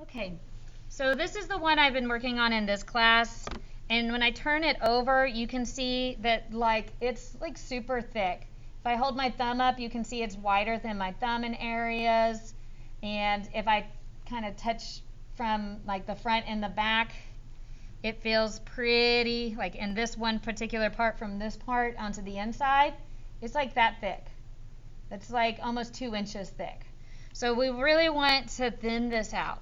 Okay, so this is the one I've been working on in this class. And when I turn it over, you can see that it's like super thick. If I hold my thumb up, you can see it's wider than my thumb in areas. And if I kind of touch from like the front and the back, it feels pretty, like in this one particular part from this part onto the inside, it's like that thick. It's like almost 2 inches thick. So we really want to thin this out.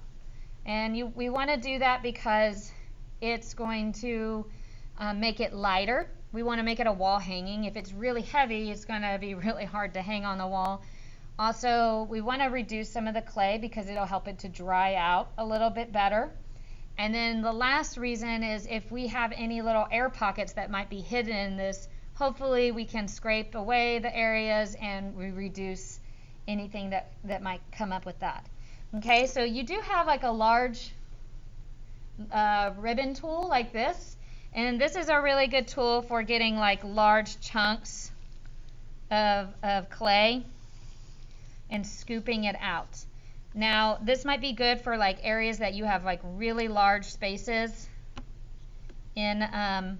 And we want to do that because it's going to make it lighter. We want to make it a wall hanging. If it's really heavy, it's going to be really hard to hang on the wall. Also, we want to reduce some of the clay because it'll help it to dry out a little bit better. And then the last reason is if we have any little air pockets that might be hidden in this, hopefully we can scrape away the areas and we reduce anything that might come up with that. Okay, so you do have like a large ribbon tool like this, and this is a really good tool for getting like large chunks of clay and scooping it out. Now this might be good for like areas that you have like really large spaces in as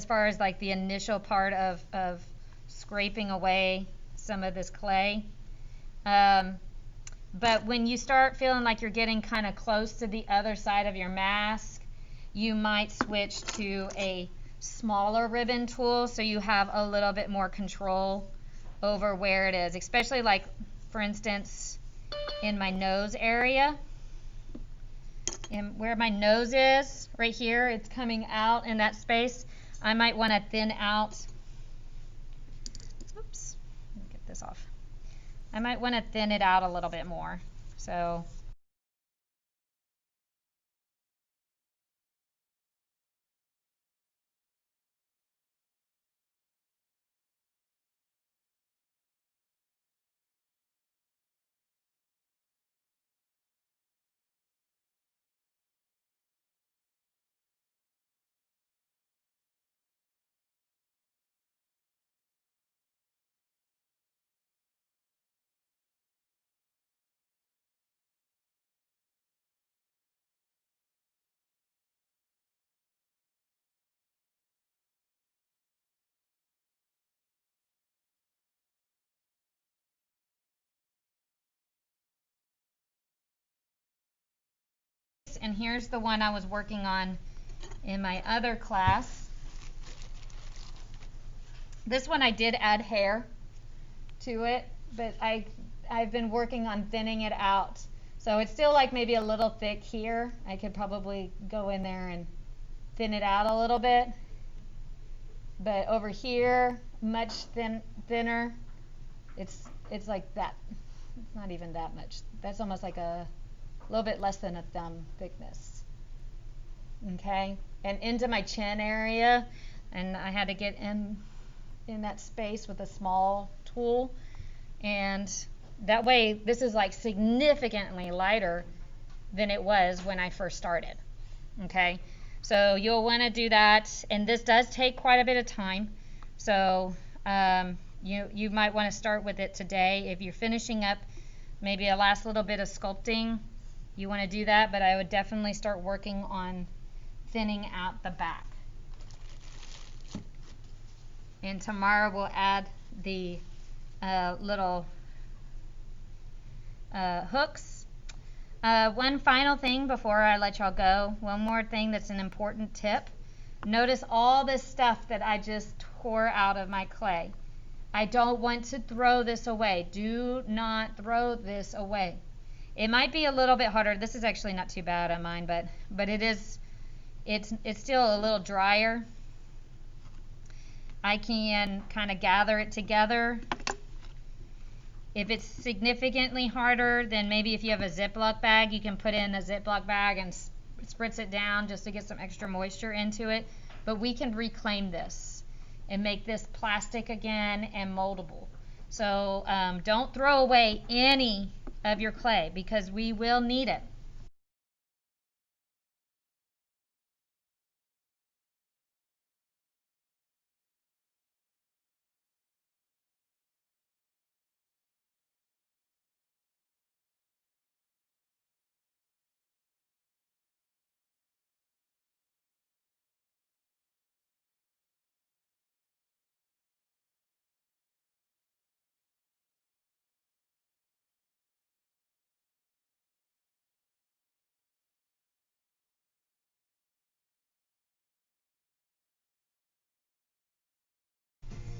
far as like the initial part of scraping away some of this clay. But when you start feeling like you're getting kind of close to the other side of your mask, you might switch to a smaller ribbon tool so you have a little bit more control over where it is, especially like, for instance, in my nose area. And where my nose is, right here, it's coming out in that space. I might want to thin out. Oops, let me get this off. I might want to thin it out a little bit more. So and here's the one I was working on in my other class. This one I did add hair to it, but I've been working on thinning it out. So it's still like maybe a little thick here. I could probably go in there and thin it out a little bit. But over here, much thinner. It's like that. It's not even that much. That's almost like a little bit less than a thumb thickness. Okay, and into my chin area, and I had to get in that space with a small tool, and that way this is like significantly lighter than it was when I first started. Okay, so you'll want to do that, and this does take quite a bit of time, so you might want to start with it today. If you're finishing up maybe a last little bit of sculpting, you want to do that, but I would definitely start working on thinning out the back. And tomorrow we'll add the little hooks. One final thing before I let y'all go, one more thing that's an important tip. Notice all this stuff that I just tore out of my clay. I don't want to throw this away. Do not throw this away. It might be a little bit harder. This is actually not too bad on mine, but it's still a little drier. I can kind of gather it together. If it's significantly harder, then maybe if you have a Ziploc bag, you can put in a Ziploc bag and spritz it down just to get some extra moisture into it. But we can reclaim this and make this plastic again and moldable. So don't throw away any of your clay because we will need it.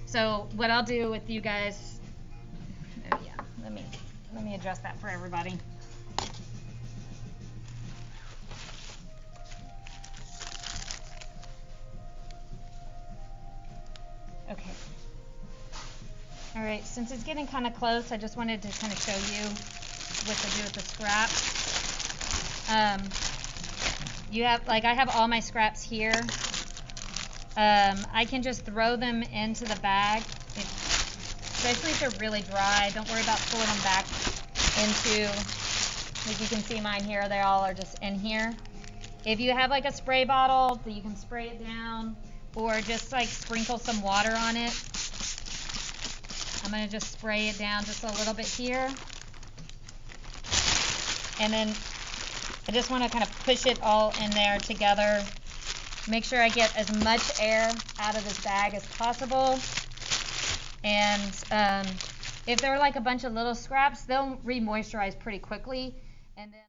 So what I'll do with you guys, oh yeah, let me adjust that for everybody. Okay. All right, since it's getting kind of close, I just wanted to kind of show you what to do with the scraps. You have, like, I have all my scraps here. I can just throw them into the bag, especially if they're really dry. Don't worry about pulling them back into, like you can see mine here, they all are just in here. If you have like a spray bottle, you can spray it down, or just like sprinkle some water on it. I'm going to just spray it down just a little bit here. And then I just want to kind of push it all in there together. Make sure I get as much air out of this bag as possible. And if they're like a bunch of little scraps, they'll re-moisturize pretty quickly. And then